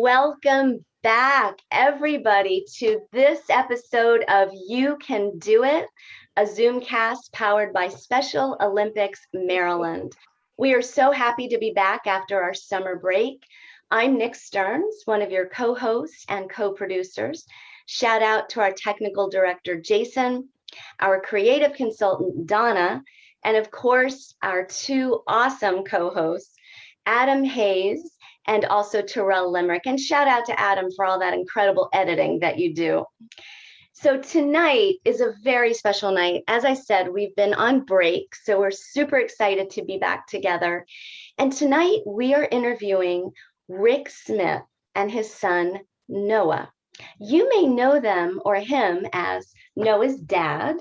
Welcome back, everybody, to this episode of You Can Do It, a Zoomcast powered by Special Olympics Maryland. We are so happy to be back after our summer break. I'm Nick Stearns, one of your co-hosts and co-producers. Shout out to our technical director, Jason, our creative consultant, Donna, and of course, our two awesome co-hosts, Adam Hayes and also Terrell Limerick. And shout out to Adam for all that incredible editing that you do. So tonight is a very special night. As I said, we've been on break, so we're super excited to be back together. And tonight we are interviewing Rick Smith and his son, Noah. You may know them or him as Noah's dad,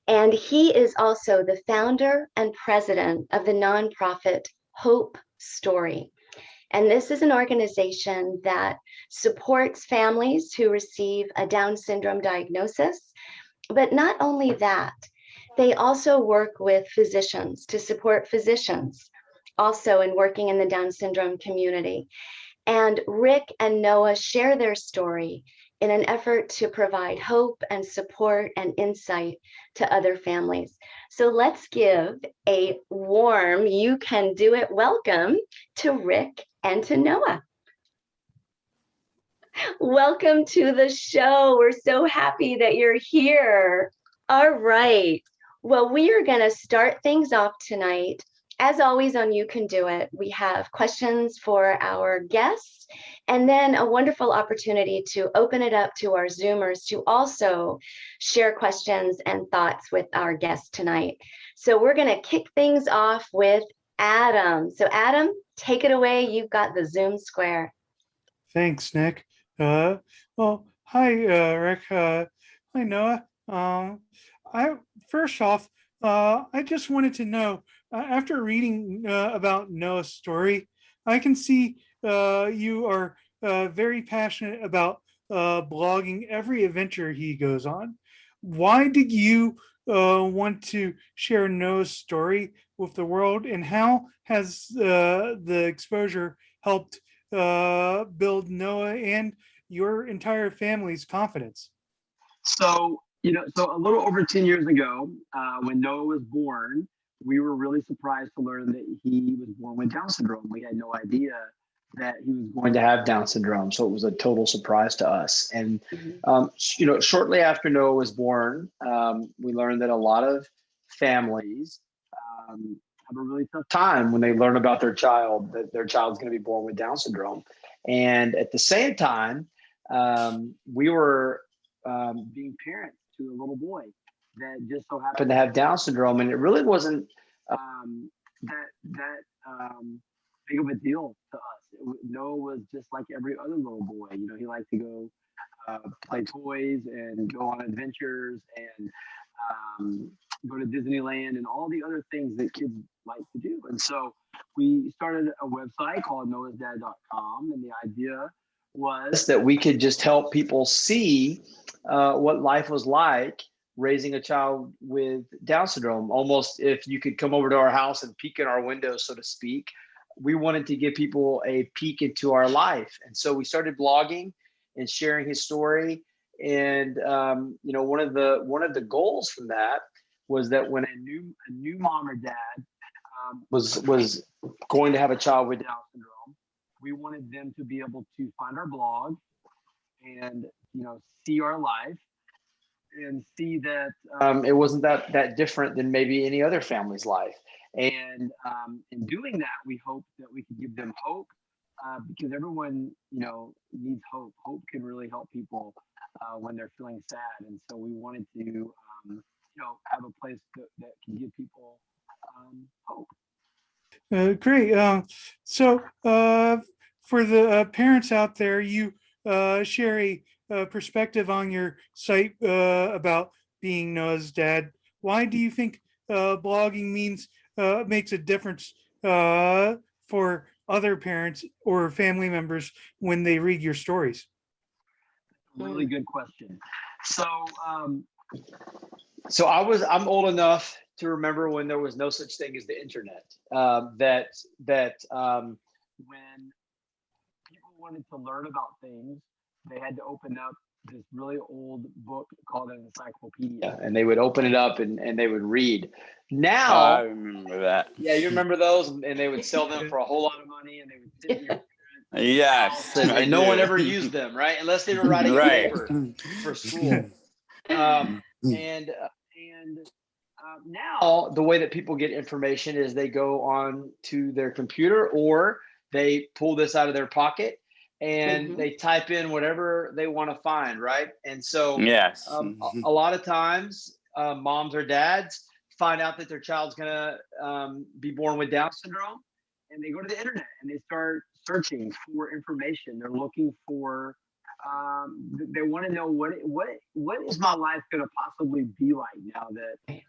and he is also the founder and president of the nonprofit Hope Story. And this is an organization that supports families who receive a Down syndrome diagnosis. But not only that, they also work with physicians to support physicians also in working in the Down syndrome community. And Rick and Noah share their story in an effort to provide hope and support and insight to other families. So let's give a warm You Can Do It welcome to Rick and to Noah. Welcome to the show. We're so happy that you're here. All right. Well, we are going to start things off tonight. As always on You Can Do It, we have questions for our guests and then a wonderful opportunity to open it up to our Zoomers to also share questions and thoughts with our guests tonight. So we're going to kick things off with Adam. So Adam, take it away. You've got the Zoom square. Thanks, Nick. Hi, Rick. Hi, Noah. First off, I just wanted to know, after reading about Noah's story, I can see you are very passionate about blogging every adventure he goes on. Why did you want to share Noah's story with the world, and how has the exposure helped build Noah and your entire family's confidence? So a little over 10 years ago, when Noah was born, we were really surprised to learn that he was born with Down syndrome. We had no idea that he was going to have Down syndrome. So it was a total surprise to us. And, shortly after Noah was born, we learned that a lot of families have a really tough time when they learn about their child, that their child's going to be born with Down syndrome. And at the same time, we were being parents to a little boy that just so happened to have Down syndrome, and it really wasn't that big of a deal to us. Noah was just like every other little boy. He liked to go play toys and go on adventures and go to Disneyland and all the other things that kids like to do. And so we started a website called noahsdad.com, and the idea was that we could just help people see what life was like raising a child with Down syndrome. Almost if you could come over to our house and peek in our windows, so to speak. We wanted to give people a peek into our life. And so we started blogging and sharing his story. And one of the goals from that was that when a new mom or dad was going to have a child with Down syndrome, we wanted them to be able to find our blog and see our life and see that it wasn't that different than maybe any other family's life. And in doing that, we hope that we can give them hope, because everyone needs hope. Hope can really help people when they're feeling sad. And so we wanted to have a place that can give people hope. Great. So for the parents out there, you share a perspective on your site about being Noah's dad. Why do you think blogging makes a difference for other parents or family members when they read your stories? Really good question. So I'm old enough to remember when there was no such thing as the internet. When people wanted to learn about things, they had to open up this really old book called an encyclopedia, and they would open it up and they would read. Oh, I Now, remember that. yeah, you remember those, and they would sell them for a whole lot of money, and they would sit in your Yes, house, I and no one do. ever used them, right? Unless they were writing a Right. paper for school. And now the way that people get information is they go on to their computer, or they pull this out of their pocket and they type in whatever they want to find, right? And so Yes. a lot of times moms or dads find out that their child's gonna be born with Down syndrome, and they go to the internet and they start searching for information. They're looking for they want to know what is my life going to possibly be like now that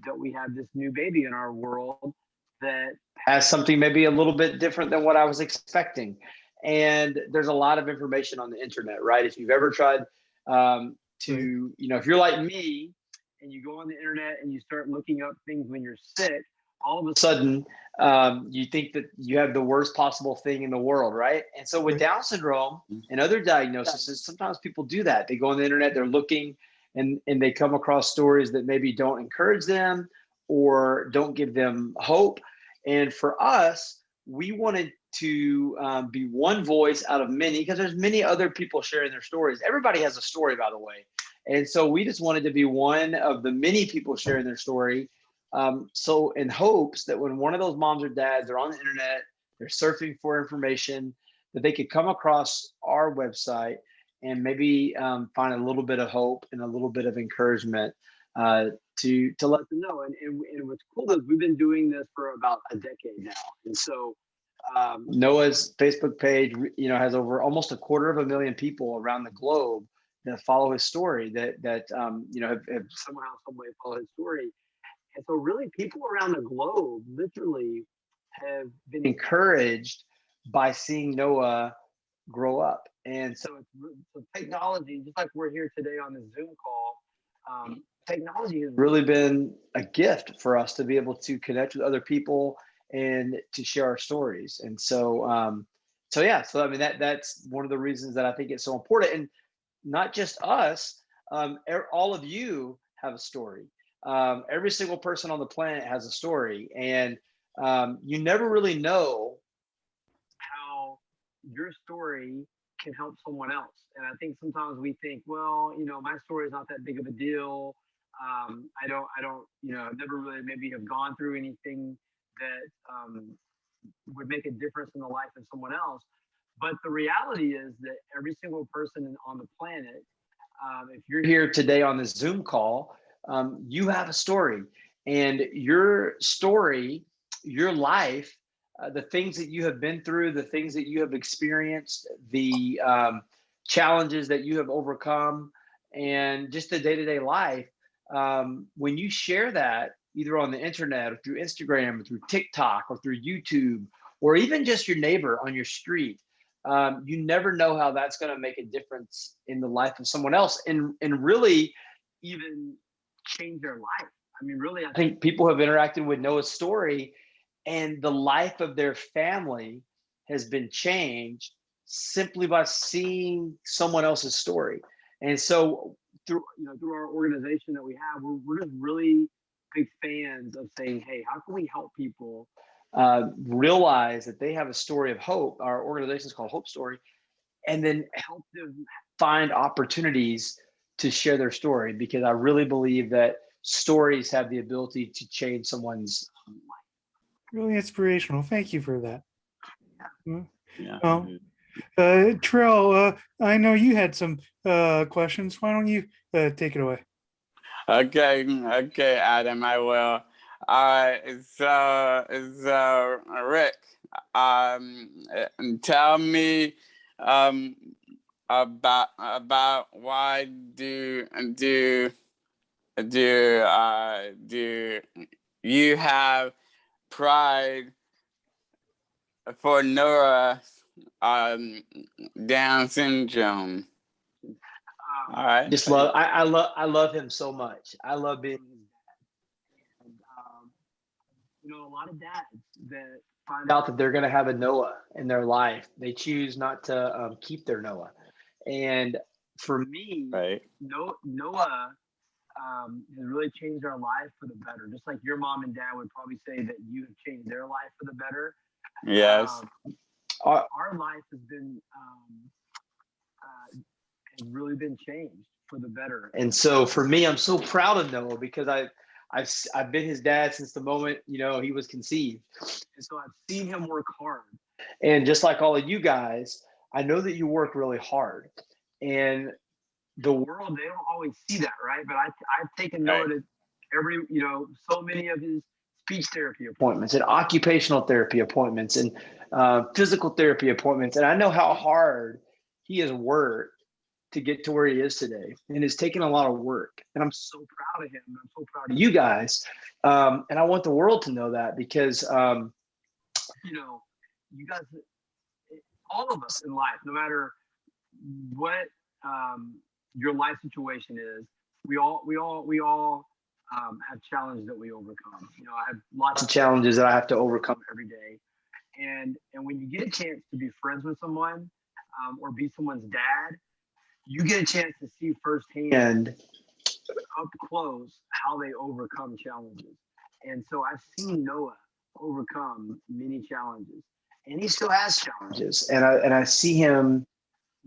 that we have this new baby in our world that has something maybe a little bit different than what I was expecting. And there's a lot of information on the internet, right? If you've ever tried to, you know, if you're like me and you go on the internet and you start looking up things when you're sick, all of a sudden you think that you have the worst possible thing in the world, right? And so with Down syndrome and other diagnoses, sometimes people do that. They go on the internet, they're looking, and they come across stories that maybe don't encourage them or don't give them hope. And for us, we wanted to be one voice out of many, because there's many other people sharing their stories. Everybody has a story, by the way. And so we just wanted to be one of the many people sharing their story. So in hopes that when one of those moms or dads are on the internet, they're surfing for information, that they could come across our website and maybe find a little bit of hope and a little bit of encouragement to let them know. And what's cool is we've been doing this for about a decade now. And so Noah's Facebook page, you know, has over almost 250,000 people around the globe that follow his story, that you know, have somehow, some way followed his story. And so really people around the globe literally have been encouraged by seeing Noah grow up. And so technology, just like we're here today on the Zoom call, technology has really been a gift for us to be able to connect with other people and to share our stories. And so, so I mean, that's one of the reasons that I think it's so important. And not just us, all of you have a story. Every single person on the planet has a story, and you never really know how your story can help someone else. And I think sometimes we think, well, you know, my story is not that big of a deal. I don't, you know, I've never really maybe have gone through anything that would make a difference in the life of someone else. But the reality is that every single person on the planet, if you're here today on this Zoom call, you have a story, and your story, your life, the things that you have been through, the things that you have experienced, the challenges that you have overcome, and just the day-to-day life, when you share that either on the internet or through Instagram or through TikTok or through YouTube, or even just your neighbor on your street, you never know how that's going to make a difference in the life of someone else, and really even change their life. I mean, really, I think people have interacted with Noah's story, and the life of their family has been changed simply by seeing someone else's story. And so through our organization that we have, we're just really big fans of saying, hey, how can we help people realize that they have a story of hope? Our organization is called Hope Story, and then help them find opportunities to share their story, because I really believe that stories have the ability to change someone's life. Really inspirational. Thank you for that. Yeah. Terrell, I know you had some questions. Why don't you take it away? Okay, Adam, I will. So Rick, tell me about why do you have pride for Noah Down syndrome? All right. Just love. I love him so much. I love being his dad. And, a lot of dads that find out that they're going to have a Noah in their life, they choose not to keep their Noah. And for me, Right. Noah has really changed our life for the better. Just like your mom and dad would probably say that you have changed their life for the better. Yes. Our life has been has really been changed for the better. And so for me, I'm so proud of Noah because I've been his dad since the moment he was conceived, and so I've seen him work hard. And just like all of you guys, I know that you work really hard, and the world, they don't always see that, right? But I've taken Noah to every so many of his speech therapy appointments and occupational therapy appointments and physical therapy appointments, and I know how hard he has worked to get to where he is today, and it's taken a lot of work. And I'm so proud of him. I'm so proud of you guys, and I want the world to know that because you guys, all of us in life, no matter what your life situation is, we all have challenges that we overcome. I have lots of challenges that I have to overcome every day, and when you get a chance to be friends with someone or be someone's dad, you get a chance to see firsthand, up close, how they overcome challenges. And so I've seen Noah overcome many challenges, and he still has challenges, and I see him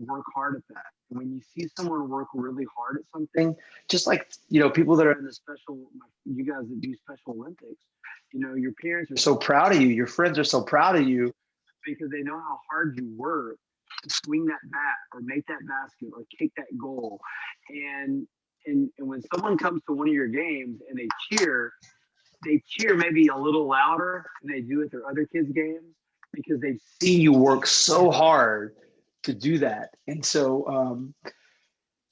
work hard at that. And when you see someone work really hard at something, just like people that are in the you guys that do Special Olympics, your parents are so proud of you, your friends are so proud of you because they know how hard you work to swing that bat or make that basket or kick that goal. And when someone comes to one of your games and they cheer maybe a little louder than they do at their other kids' games because they've seen you work so hard to do that. And so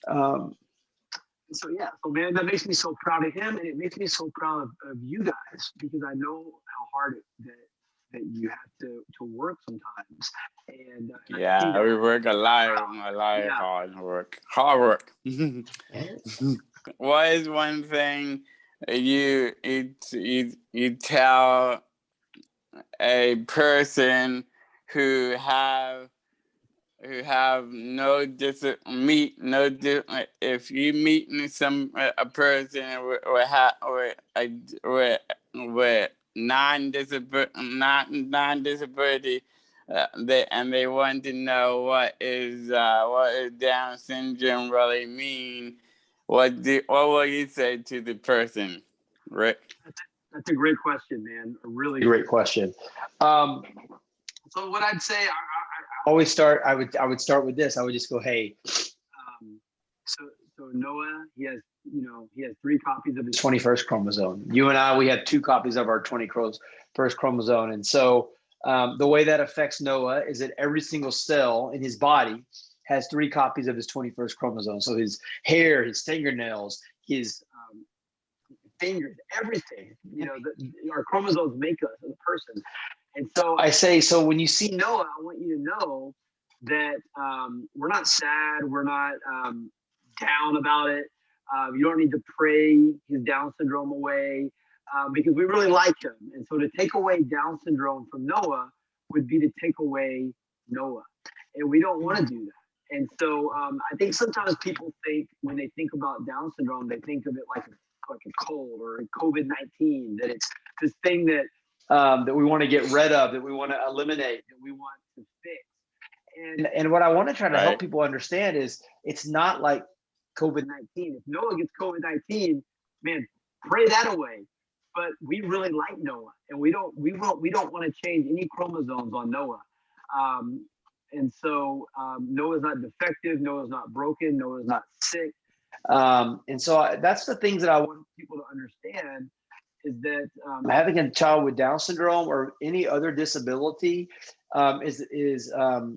man, that makes me so proud of him, and it makes me so proud of you guys because I know how hard that you have to work sometimes. And we work a lot hard work. What is one thing you tell a person who have no if you meet a person with non-disability, they want to know what is Down syndrome really mean. What will you say to the person, Rick? That's a great question, man. A really great question. So what I'd say, I always start. I would start with this. I would just go, hey. So Noah, he has 3 copies of his 21st chromosome. You and I, we have 2 copies of our 21st chromosome, and so the way that affects Noah is that every single cell in his body has 3 copies of his 21st chromosome. So his hair, his fingernails, his fingers, everything. Our chromosomes make us as a person. And so I say, so when you see Noah, I want you to know that we're not sad, we're not down about it. You don't need to pray his Down syndrome away because we really like him. And so to take away Down syndrome from Noah would be to take away Noah. And we don't want to do that. And so I think sometimes people think, when they think about Down syndrome, they think of it like a cold or a COVID-19, that it's this thing that we want to get rid of, that we want to eliminate, that we want to fix. And what I want to try to help people understand is it's not like COVID-19. If Noah gets COVID-19, man, pray that away. But we really like Noah, and we don't want to change any chromosomes on Noah. And so Noah's not defective, Noah's not broken, Noah's not sick. And so that's the things that I want people to understand, is that having a child with Down syndrome or any other disability is our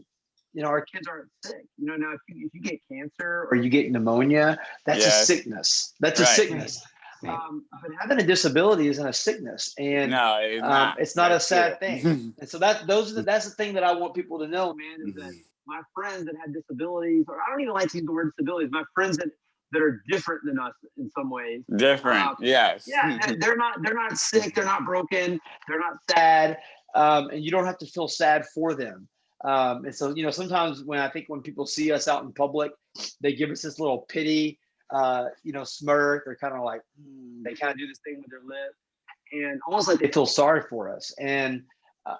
kids aren't sick. Now if you get cancer or you get pneumonia, that's a sickness. That's a sickness. But having a disability isn't a sickness, and no, it's not a sad thing. And so that's the thing that I want people to know, man, is that my friends that had disabilities, or I don't even like to use the word disabilities, my friends that that are different than us in some ways. Different, yes. Yeah, they're not sick, they're not broken, they're not sad, and you don't have to feel sad for them. And so, sometimes when people see us out in public, they give us this little pity, smirk, or kind of like, they kind of do this thing with their lip, and almost like they feel sorry for us. And, I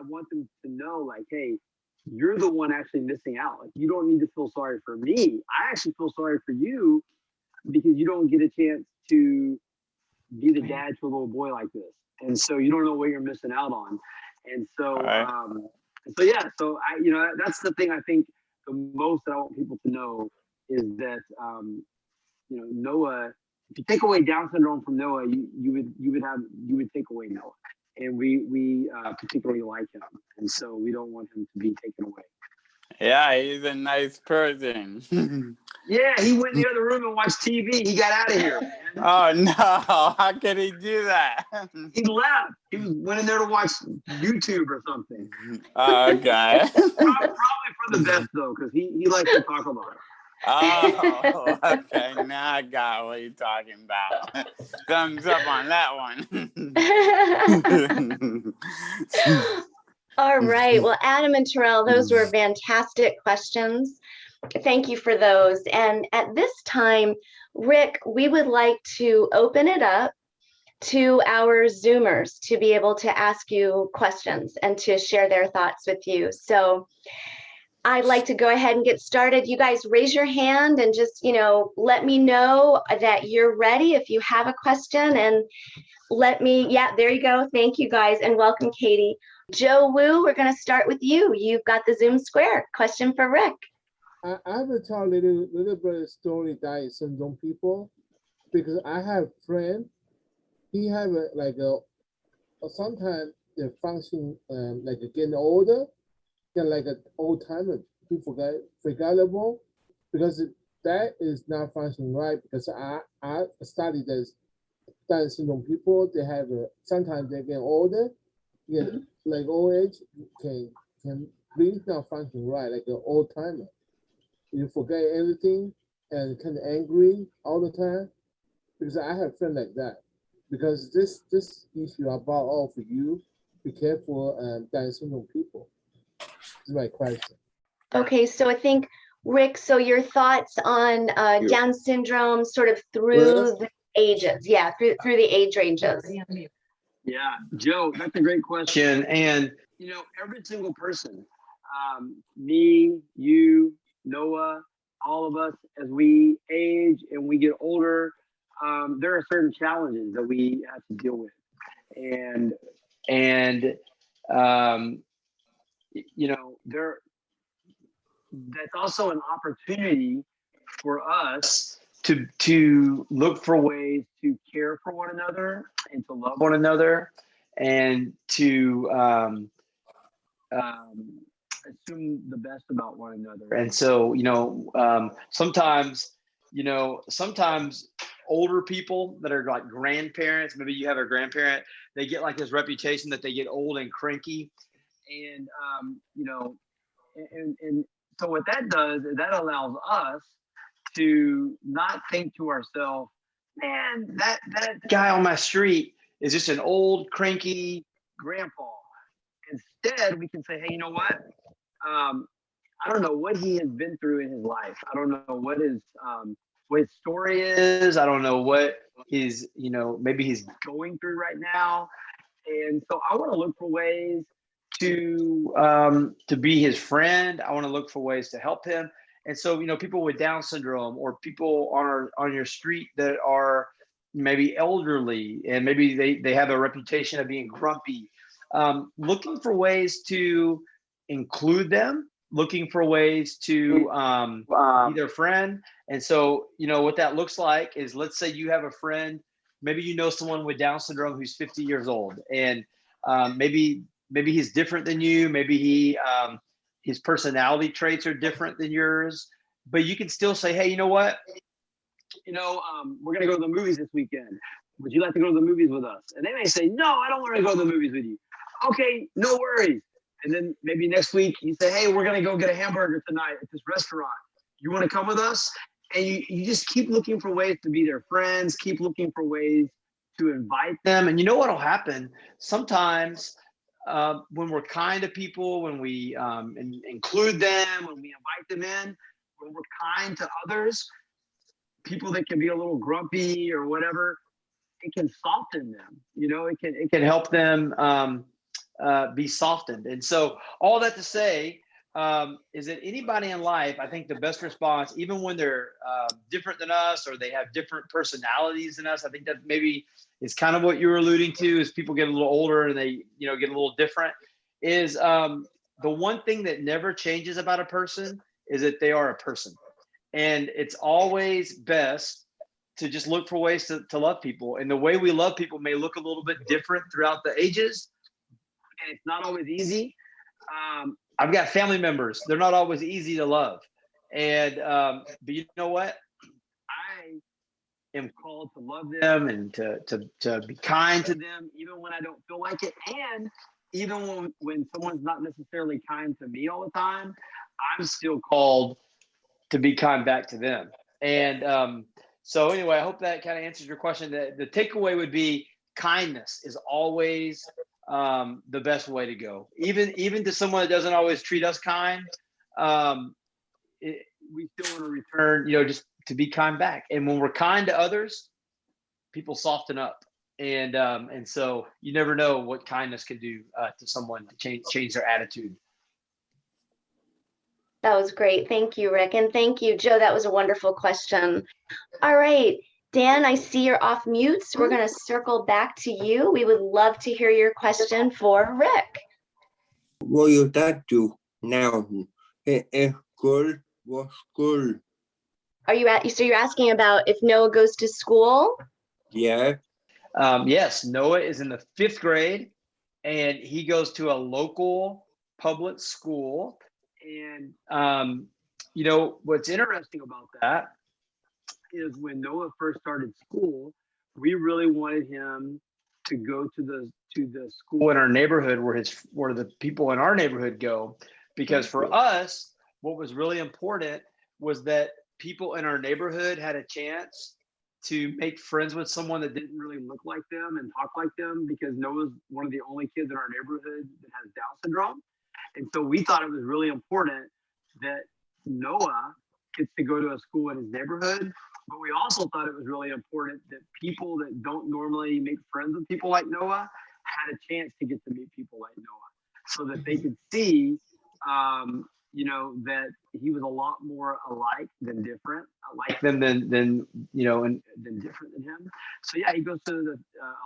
want them to know, like, hey, you're the one actually missing out. Like, you don't need to feel sorry for me. I actually feel sorry for you because you don't get a chance to be the dad to a little boy like this. And so you don't know what you're missing out on. And so, that's the thing I think the most that I want people to know is that, Noah, if you take away Down syndrome from Noah, you would take away Noah. And we particularly like him. And so we don't want him to be taken away. Yeah, he's a nice person. Yeah, he went in the other room and watched TV. He got out of here, man. Oh, no. How could he do that? He left. He went in there to watch YouTube or something. Okay. Probably for the best, though, because he likes to talk about it. Oh, okay. Now I got what you're talking about. Thumbs up on that one. All right. Well, Adam and Terrell, those were fantastic questions. Thank you for those. And at this time, Rick, we would like to open it up to our Zoomers to be able to ask you questions and to share their thoughts with you. So I'd like to go ahead and get started. You guys raise your hand and just, let me know that you're ready if you have a question, and there you go. Thank you guys, and welcome, Katie. Joe Wu, we're going to start with you. You've got the Zoom square. Question for Rick. I have to tell a little bit of story Down syndrome people, because I have a friend. He have sometimes they function like getting older, like an old timer. He forgettable, because that is not functioning right. Because I studied this Down syndrome people. They have sometimes they get older, like old age can really not function right, like an old timer. You forget everything and kind of angry all the time. Because I have friends like that. Because this issue about all for you, be careful Down syndrome people. This is my question. Okay, so I think, Rick, so your thoughts on Down syndrome sort of through the ages. Yeah, through the age ranges. Yeah, Joe, that's a great question. And, every single person, me, you, Noah, all of us, as we age and we get older, there are certain challenges that we have to deal with. That's also an opportunity for us to look for ways to care for one another and to love one another and to assume the best about one another. And so, sometimes older people that are like grandparents, maybe you have a grandparent, they get like this reputation that they get old and cranky. And, and so what that does is that allows us to not think to ourselves, man, that guy on my street is just an old cranky grandpa. Instead, we can say, hey, you know what? I don't know what he has been through in his life. I don't know what his story is. I don't know what his, maybe he's going through right now. And so I want to look for ways to be his friend. I want to look for ways to help him. And so, people with Down syndrome or people on your street that are maybe elderly and maybe they have a reputation of being grumpy, looking for ways to include them, looking for ways to be their friend. And so, what that looks like is, let's say you have a friend, maybe someone with Down syndrome who's 50 years old, and maybe he's different than you. Maybe his personality traits are different than yours, but you can still say, hey, you know what? We're going to go to the movies this weekend. Would you like to go to the movies with us? And they may say, no, I don't want to go to the movies with you. Okay, no worries. And then maybe next week you say, hey, we're going to go get a hamburger tonight at this restaurant. You want to come with us? and you just keep looking for ways to be their friends, keep looking for ways to invite them. And you know what'll happen? Sometimes when we're kind to people, when we include them, when we invite them in, when we're kind to others, people that can be a little grumpy or whatever, it can soften them. You know, it can help them be softened. And so all that to say is that anybody in life, I think the best response, even when they're different than us or they have different personalities than us, I think that maybe is kind of what you were alluding to, as people get a little older and they, you know, get a little different, is the one thing that never changes about a person is that they are a person. And it's always best to just look for ways to love people. And the way we love people may look a little bit different throughout the ages. And it's not always easy. I've got family members. They're not always easy to love. And, but you know what? I am called to love them and to be kind to them, even when I don't feel like it. And even when someone's not necessarily kind to me all the time, I'm still called to be kind back to them. And so anyway, I hope that kind of answers your question. The takeaway would be kindness is always the best way to go. Even to someone that doesn't always treat us kind, we still want to return, you know, just to be kind back. And when we're kind to others, people soften up. And so you never know what kindness can do to someone to change their attitude. That was great. Thank you, Rick. And thank you, Joe. That was a wonderful question. All right, Dan, I see you're off mute, so we're going to circle back to you. We would love to hear your question for Rick. What your dad do now? School, what school? So you're asking about if Noah goes to school? Yeah. Yes, Noah is in the 5th grade and he goes to a local public school. And, you know, what's interesting about that is when Noah first started school, we really wanted him to go to the school in our neighborhood where the people in our neighborhood go, because for us, what was really important was that people in our neighborhood had a chance to make friends with someone that didn't really look like them and talk like them, because Noah's one of the only kids in our neighborhood that has Down syndrome. And so we thought it was really important that Noah gets to go to a school in his neighborhood. But we also thought it was really important that people that don't normally make friends with people like Noah had a chance to get to meet people like Noah, so that they could see, you know, that he was a lot more alike than different, like them than you know, and than different than him. So yeah, he goes to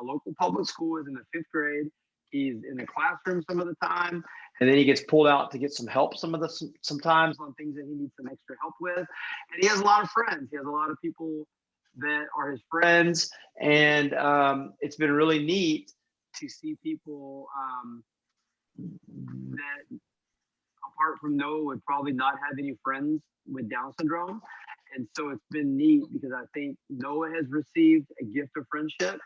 a local public school, is in the 5th grade. He's in the classroom some of the time, and then he gets pulled out to get some help sometimes on things that he needs some extra help with. And he has a lot of friends. He has a lot of people that are his friends, and it's been really neat to see people that, apart from Noah, would probably not have any friends with Down syndrome. And so it's been neat because I think Noah has received a gift of friendship,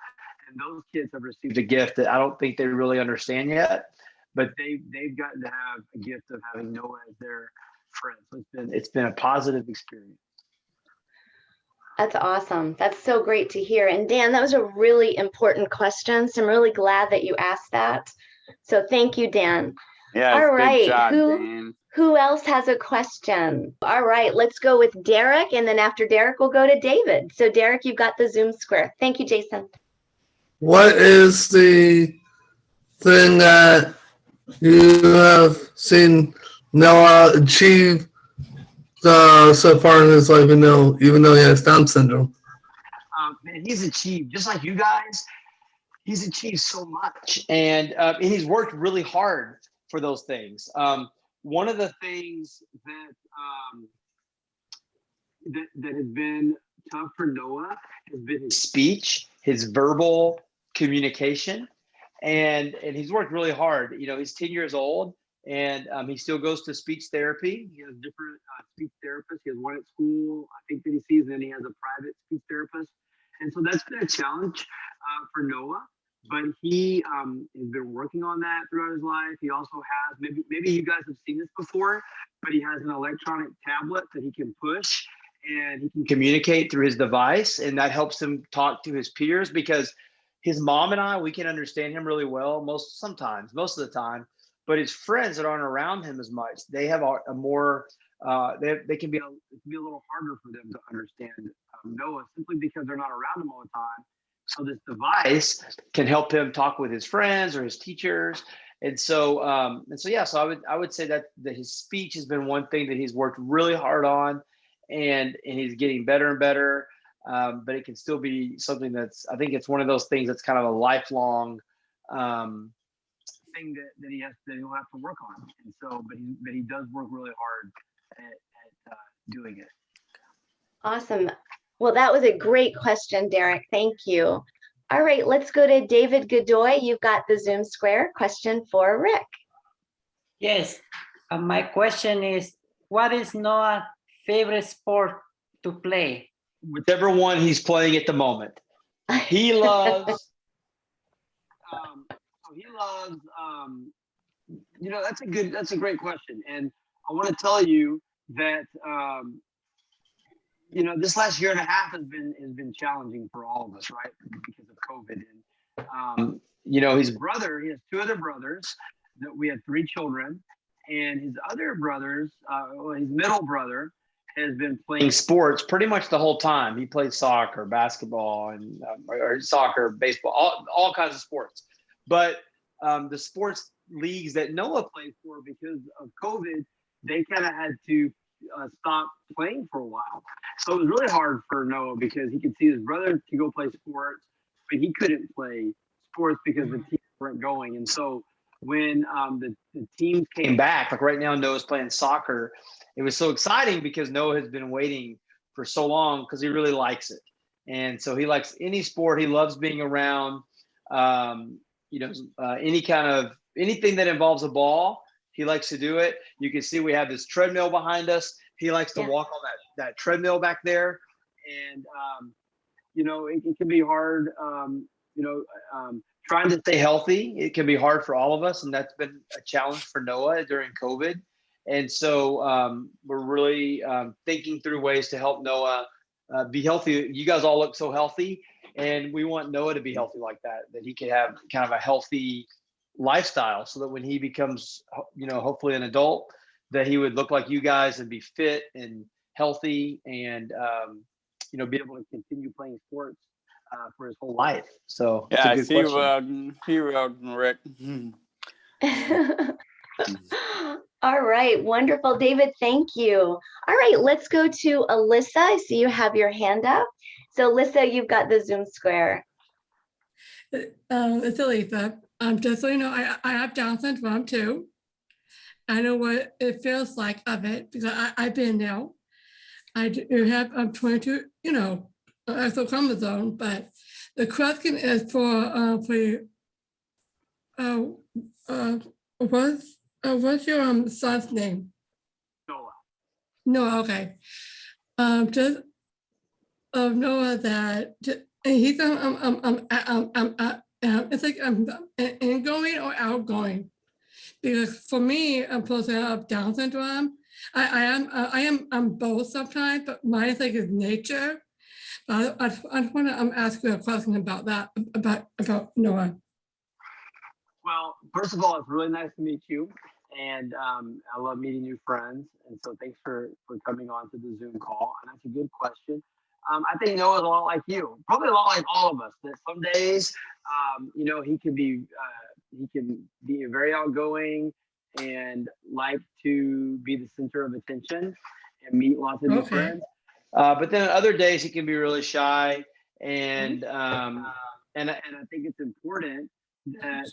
and those kids have received a gift that I don't think they really understand yet, but they've gotten to have a gift of having Noah as their friend. So it's been a positive experience. That's awesome. That's so great to hear. And Dan, that was a really important question. So I'm really glad that you asked that. So thank you, Dan. Yes, All right. good job, Dan. Who else has a question? All right, let's go with Derek. And then after Derek, we'll go to David. So Derek, you've got the Zoom square. Thank you, Jason. What is the thing that you have seen Noah achieve so far in his life, even though he has Down syndrome? Man, he's achieved, just like you guys, he's achieved so much. And he's worked really hard for those things. One of the things that has been tough for Noah has been his speech, his verbal communication, and he's worked really hard. You know, he's 10 years old, and he still goes to speech therapy. He has different speech therapists. He has one at school, I think, that he sees, and then he has a private speech therapist. And so that's been a challenge for Noah. But he has been working on that throughout his life. He also has, maybe you guys have seen this before, but he has an electronic tablet that he can push, and he can communicate through his device, and that helps him talk to his peers, because his mom and I, we can understand him really well most of the time, but his friends that aren't around him as much, they have a more they can be a little harder for them to understand Noah, simply because they're not around him all the time. So this device can help him talk with his friends or his teachers. And so yeah, so I would say that his speech has been one thing that he's worked really hard on, and he's getting better and better. But it can still be something that's, I think it's one of those things that's kind of a lifelong thing that he'll have to work on. And so, but he does work really hard at doing it. Awesome. Well, that was a great question, Derek. Thank you. All right, let's go to David Godoy. You've got the Zoom Square question for Rick. Yes, my question is, what is Noah's favorite sport to play? Whichever one he's playing at the moment. He loves, that's a great question. And I want to tell you that, this last year and a half has been challenging for all of us, right? Because of COVID. And, his brother, he has two other brothers, that we had 3 children, and his other brothers, his middle brother has been playing sports pretty much the whole time. He played soccer, basketball, and or soccer, baseball, all kinds of sports. But the sports leagues that Noah played for, because of COVID, they kind of had to stop playing for a while. So it was really hard for Noah, because he could see his brother to go play sports, but he couldn't play sports because the teams weren't going. And so when the teams came back, like right now Noah's playing soccer, it was so exciting because Noah has been waiting for so long, because he really likes it. And so he likes any sport. He loves being around, anything that involves a ball. He likes to do it. You can see we have this treadmill behind us. He likes to walk on that treadmill back there. And, it can be hard, trying to stay healthy. It can be hard for all of us. And that's been a challenge for Noah during COVID. And so we're really thinking through ways to help Noah be healthy. You guys all look so healthy, and we want Noah to be healthy like that he could have kind of a healthy lifestyle, so that when he becomes, hopefully an adult, that he would look like you guys and be fit and healthy, and, be able to continue playing sports for his whole life. So yeah, it's a good he will, Rick. All right, wonderful, David, thank you. All right, let's go to Alyssa. I see you have your hand up. So Alyssa, you've got the Zoom Square. It's Alyssa. Just so you know, I have Down syndrome too. I know what it feels like of it, because I've been there. I do have 22, exo chromosome, but the question is for what's your son's name? Noah. Noah, okay. Just Noah, that he's it's like I'm ingoing or outgoing, because for me, I'm supposed to have Down syndrome. I'm both sometimes, but mine is like his nature. I just want to ask you a question about that, about Noah. Well, first of all, it's really nice to meet you, and I love meeting new friends. And so thanks for coming on to the Zoom call. And that's a good question. I think Noah's a lot like you, probably a lot like all of us. That some days, he can be very outgoing and like to be the center of attention and meet lots of new friends. But then other days he can be really shy, and I think it's important that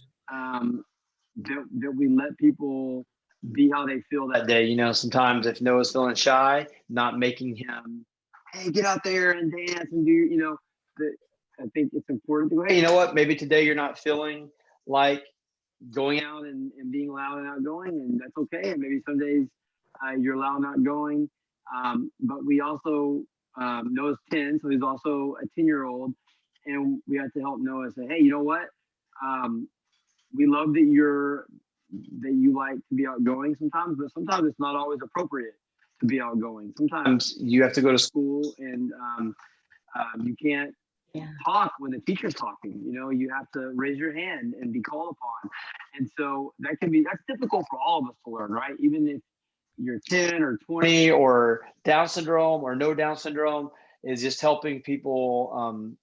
that we let people be how they feel that day. Sometimes if Noah's feeling shy, not making him, hey, get out there and dance and do, I think it's important to go, hey, you know what, maybe today you're not feeling like going out and being loud and outgoing, and that's okay. And maybe some days you're loud and outgoing. But we also, Noah's 10, so he's also a 10-year-old, and we had to help Noah say, hey, you know what? We love that you like to be outgoing sometimes, but sometimes it's not always appropriate to be outgoing. Sometimes you have to go to school and you can't talk when the teacher's talking. You know, you have to raise your hand and be called upon. And so that's difficult for all of us to learn, right? Even if you're 10 or 20 or Down syndrome or no Down syndrome, is just helping people,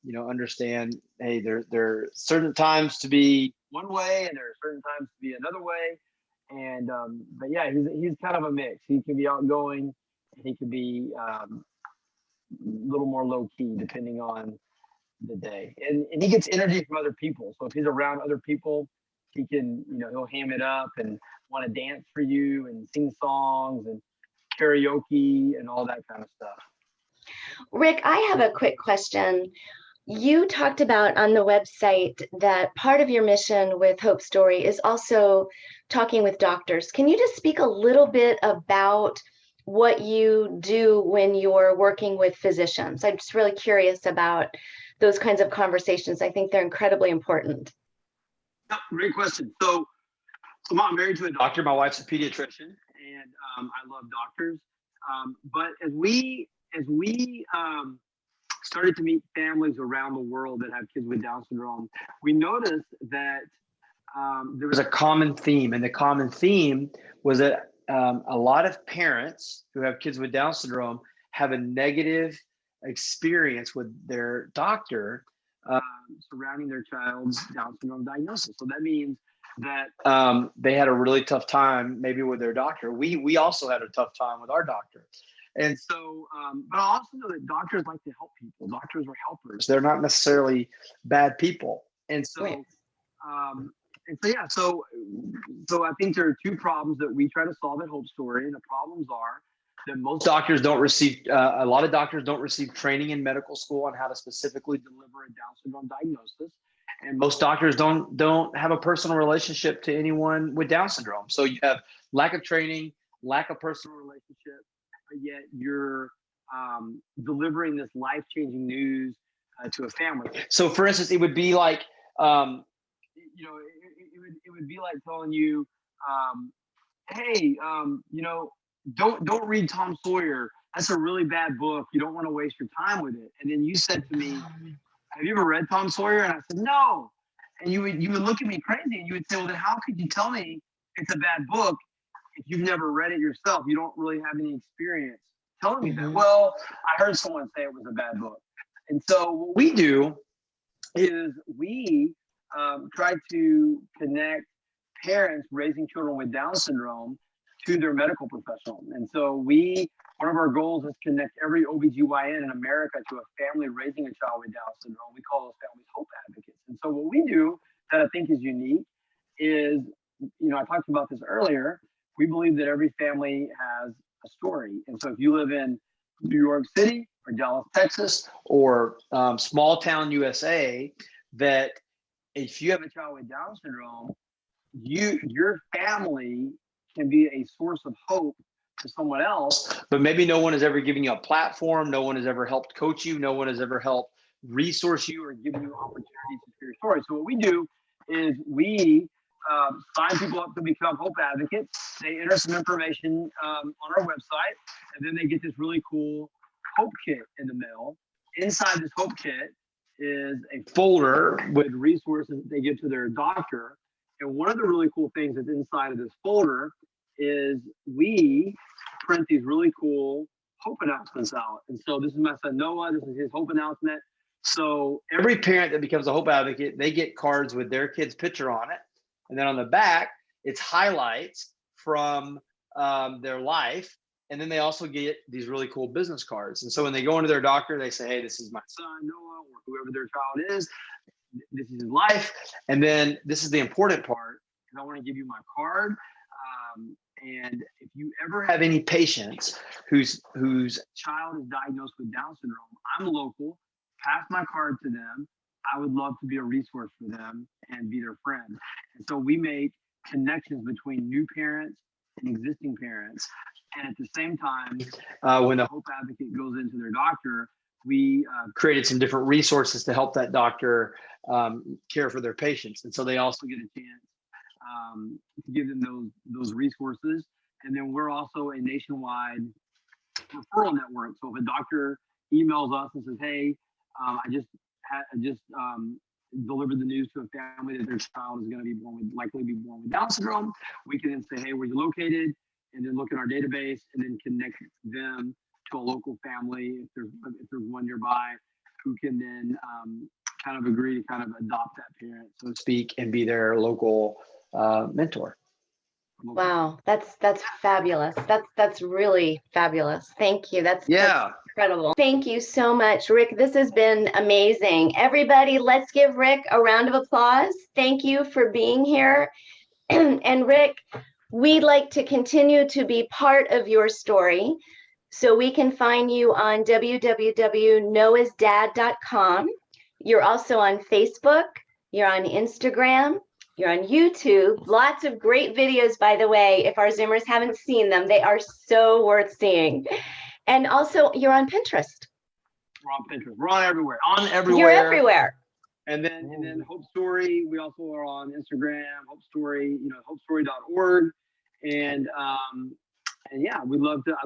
you know, understand, hey, there are certain times to be one way and there are certain times to be another way. And but yeah, he's kind of a mix. He can be outgoing, and he can be a little more low key depending on the day. And he gets energy from other people. So if he's around other people, he can, you know, he'll ham it up and want to dance for you and sing songs and karaoke and all that kind of stuff. Rick, I have a quick question. You talked about on the website that part of your mission with Hope Story is also talking with doctors. Can you just speak a little bit about what you do when you're working with physicians? I'm just really curious about those kinds of conversations. I think they're incredibly important. Great question. So I'm married to a doctor. My wife's a pediatrician, and I love doctors. But as we started to meet families around the world that have kids with Down syndrome, we noticed that there was a common theme, and the common theme was that a lot of parents who have kids with Down syndrome have a negative experience with their doctor surrounding their child's Down syndrome diagnosis. So that means that they had a really tough time maybe with their doctor. We also had a tough time with our doctor. And so, but I also know that doctors like to help people. Doctors are helpers. They're not necessarily bad people. And so, so I think there are two problems that we try to solve at Hope Story. And the problems are that most doctors don't receive, a lot of doctors don't receive training in medical school on how to specifically deliver a Down syndrome diagnosis. And most doctors don't have a personal relationship to anyone with Down syndrome. So you have lack of training, lack of personal relationship, but yet you're delivering this life-changing news to a family. So for instance, it would be like, you know, it would be like telling you, hey, you know, don't read Tom Sawyer. That's a really bad book. You don't want to waste your time with it. And then you said to me, have you ever read Tom Sawyer? And I said, no. And you would look at me crazy and you would say, well, then how could you tell me it's a bad book if you've never read it yourself? You don't really have any experience telling me that. Well, I heard someone say it was a bad book. And so what we do is we try to connect parents raising children with Down syndrome to their medical professional. And so one of our goals is to connect every OBGYN in America to a family raising a child with Down syndrome. We call those families Hope Advocates. And so what we do that I think is unique is, you know, I talked about this earlier, we believe that every family has a story. And so if you live in New York City or Dallas, Texas, or small town USA, that if you have a child with Down syndrome, your family can be a source of hope to someone else, but maybe no one has ever given you a platform. No one has ever helped coach you. No one has ever helped resource you or given you opportunities to share your story. So what we do is we sign people up to become Hope Advocates. They enter some information on our website, and then they get this really cool Hope Kit in the mail. Inside this Hope Kit is a folder with resources that they give to their doctor. And one of the really cool things that's inside of this folder is we print these really cool hope announcements out. And so this is my son Noah, this is his hope announcement. So every parent that becomes a Hope Advocate, they get cards with their kid's picture on it. And then on the back, it's highlights from their life. And then they also get these really cool business cards. And so when they go into their doctor, they say, hey, this is my son Noah, or whoever their child is. This is his life. And then this is the important part, because I want to give you my card. And if you ever have any patients whose child is diagnosed with Down syndrome, I'm local, pass my card to them. I would love to be a resource for them and be their friend. And so we make connections between new parents and existing parents. And at the same time, when the Hope Advocate goes into their doctor, we created some different resources to help that doctor care for their patients. And so they also get a chance to give them those resources. And then we're also a nationwide referral network. So if a doctor emails us and says, "Hey, I just delivered the news to a family that their child is going to be likely be born with Down syndrome," we can then say, "Hey, where you located?" and then look in our database and then connect them to a local family if there's one nearby who can then kind of agree to kind of adopt that parent, so to speak, and be their local mentor. Wow, that's fabulous. That's really fabulous. Thank you. That's incredible. Thank you so much, Rick. This has been amazing. Everybody, let's give Rick a round of applause. Thank you for being here. And Rick, we'd like to continue to be part of your story. So we can find you on www.noahsdad.com. You're also on Facebook. You're on Instagram. You're on YouTube. Lots of great videos, by the way. If our Zoomers haven't seen them, they are so worth seeing. And also, you're on Pinterest. We're on Pinterest. We're on everywhere. You're everywhere. And then Hope Story. We also are on Instagram. Hope Story. HopeStory.org. And yeah, I'd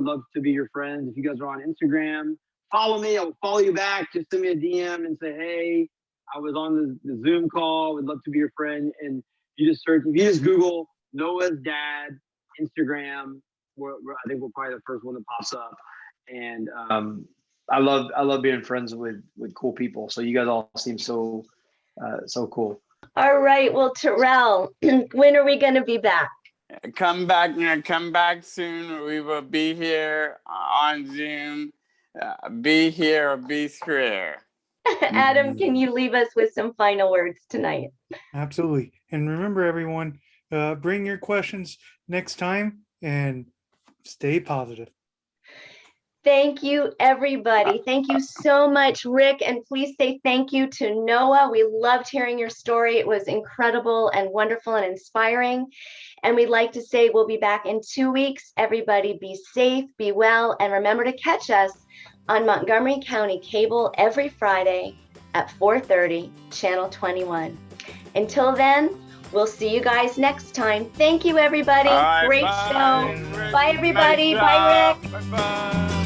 love to be your friends. If you guys are on Instagram, follow me. I'll follow you back. Just send me a DM and say, "Hey, I was on the Zoom call. Would love to be your friend." And if you just Google Noah's Dad Instagram, I think we're probably the first one that pops up. And I love being friends with cool people. So you guys all seem so cool. All right. Well, Terrell, when are we going to be back? Come back soon. We will be here on Zoom. Be here or be square. Adam, can you leave us with some final words tonight? Absolutely. And remember, everyone, bring your questions next time and stay positive. Thank you, everybody. Thank you so much, Rick. And please say thank you to Noah. We loved hearing your story. It was incredible and wonderful and inspiring. And we'd like to say we'll be back in 2 weeks. Everybody be safe, be well, and remember to catch us on Montgomery County Cable every Friday at 4:30, Channel 21. Until then, we'll see you guys next time. Thank you, everybody. All right, Great bye. show. Bye, everybody. Bye, Rick. Bye-bye.